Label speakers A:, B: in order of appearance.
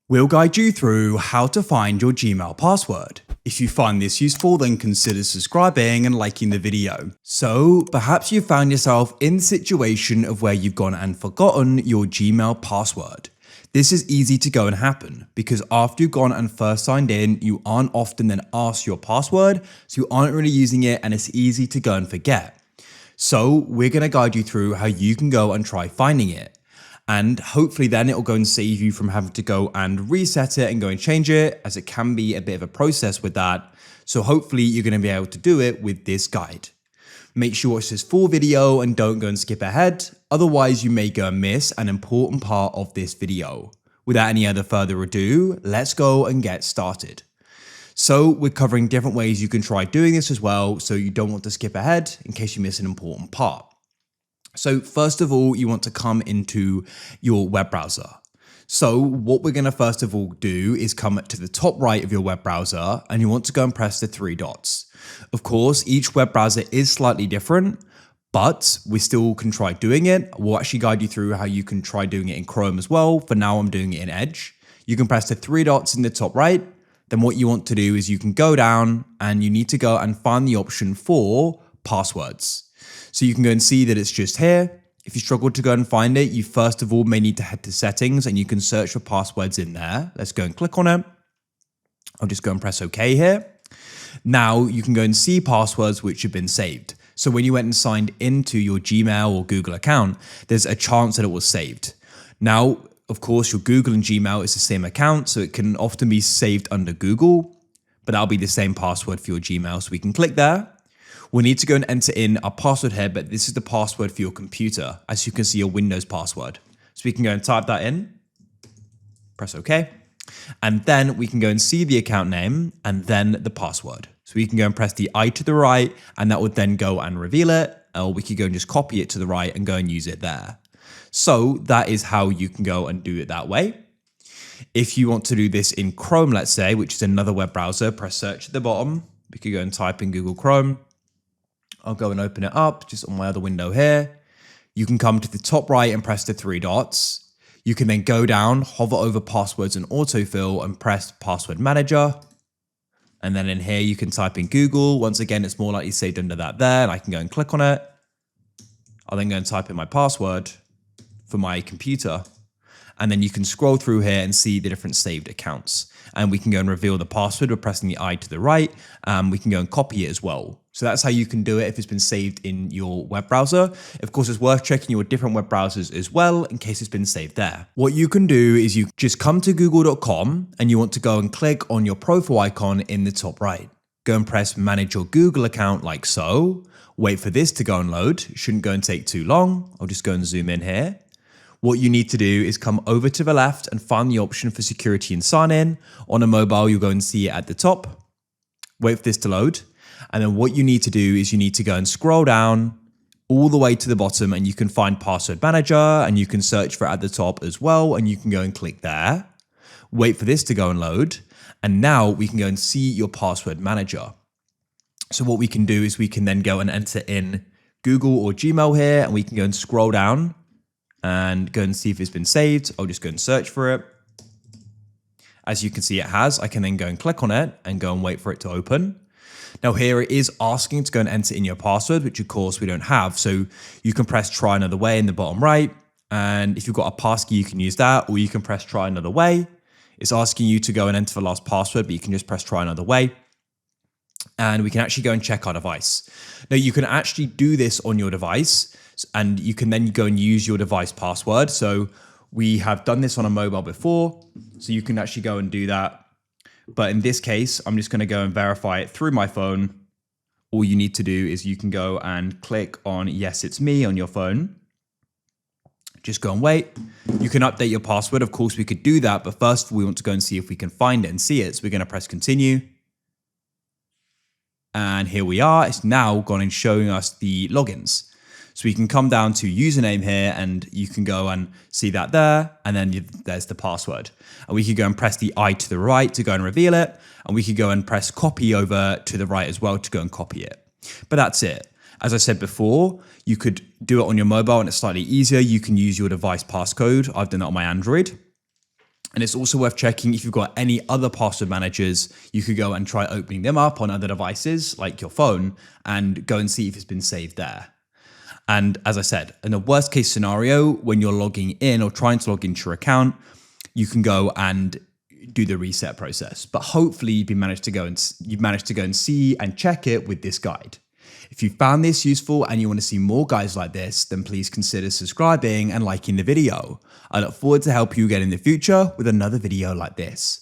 A: We'll guide you through how to find your Gmail password. If you find this useful, then consider subscribing and liking the video. So perhaps you found yourself in the situation of where you've gone and forgotten your Gmail password. This is easy to go and happen because after you've gone and first signed in, you aren't often then asked your password, so you aren't really using it and it's easy to go and forget. So we're going to guide you through how you can go and try finding it. And hopefully then it'll go and save you from having to go and reset it and go and change it, as it can be a bit of a process with that. So hopefully you're going to be able to do it with this guide. Make sure you watch this full video and don't go and skip ahead. Otherwise you may go and miss an important part of this video. Without any other further ado, let's go and get started. So we're covering different ways you can try doing this as well, so you don't want to skip ahead in case you miss an important part. So first of all, you want to come into your web browser. So what we're going to first of all do is come to the top right of your web browser and you want to go and press the three dots. Of course, each web browser is slightly different, but we still can try doing it. We'll actually guide you through how you can try doing it in Chrome as well. For now, I'm doing it in Edge. You can press the three dots in the top right. Then what you want to do is you can go down and you need to go and find the option for passwords. So you can go and see that it's just here. If you struggle to go and find it, you first of all may need to head to settings and you can search for passwords in there. Let's go and click on it. I'll just go and press OK here. Now you can go and see passwords which have been saved. So when you went and signed into your Gmail or Google account, there's a chance that it was saved. Now, of course, your Google and Gmail is the same account, so it can often be saved under Google, but that'll be the same password for your Gmail. So we can click there. We'll need to go and enter in our password here, but this is the password for your computer. As you can see, your Windows password. So we can go and type that in, press OK. And then we can go and see the account name and then the password. So we can go and press the I to the right and that would then go and reveal it. Or we could go and just copy it to the right and go and use it there. So that is how you can go and do it that way. If you want to do this in Chrome, let's say, which is another web browser, press search at the bottom. We could go and type in Google Chrome. I'll go and open it up just on my other window here. You can come to the top right and press the three dots. You can then go down, hover over passwords and autofill and press password manager. And then in here, you can type in Google. Once again, it's more likely saved under that there, and I can go and click on it. I'll then go and type in my password for my computer. And then you can scroll through here and see the different saved accounts. And we can go and reveal the password by pressing the I to the right. We can go and copy it as well. So that's how you can do it if it's been saved in your web browser. Of course, it's worth checking your different web browsers as well in case it's been saved there. What you can do is you just come to google.com and you want to go and click on your profile icon in the top right. Go and press manage your Google account like so. Wait for this to go and load. It shouldn't go and take too long. I'll just go and zoom in here. What you need to do is come over to the left and find the option for security and sign in. On a mobile, you'll go and see it at the top. Wait for this to load. And then what you need to do is you need to go and scroll down all the way to the bottom and you can find password manager and you can search for it at the top as well. And you can go and click there. Wait for this to go and load. And now we can go and see your password manager. So what we can do is we can then go and enter in Google or Gmail here and we can go and scroll down and go and see if it's been saved. I'll just go and search for it. As you can see, it has. I can then go and click on it and go and wait for it to open. Now here it is asking to go and enter in your password, which of course we don't have. So you can press try another way in the bottom right. And if you've got a passkey, you can use that, or you can press try another way. It's asking you to go and enter the last password, but you can just press try another way. And we can actually go and check our device. Now you can actually do this on your device and you can then go and use your device password. So we have done this on a mobile before, so you can actually go and do that. But in this case, I'm just going to go and verify it through my phone. All you need to do is you can go and click on yes, it's me on your phone. Just go and wait. You can update your password. Of course, we could do that. But first, we want to go and see if we can find it and see it. So we're going to press continue. And here we are. It's now gone and showing us the logins. So we can come down to username here and you can go and see that there. And then there's the password. And we could go and press the I to the right to go and reveal it. And we could go and press copy over to the right as well to go and copy it. But that's it. As I said before, you could do it on your mobile and it's slightly easier. You can use your device passcode. I've done that on my Android. And it's also worth checking if you've got any other password managers. You could go and try opening them up on other devices like your phone and go and see if it's been saved there. And as I said, in a worst case scenario, when you're logging in or trying to log into your account, you can go and do the reset process. But hopefully you've managed to go and see and check it with this guide. If you found this useful and you want to see more guides like this, then please consider subscribing and liking the video. I look forward to help you again in the future with another video like this.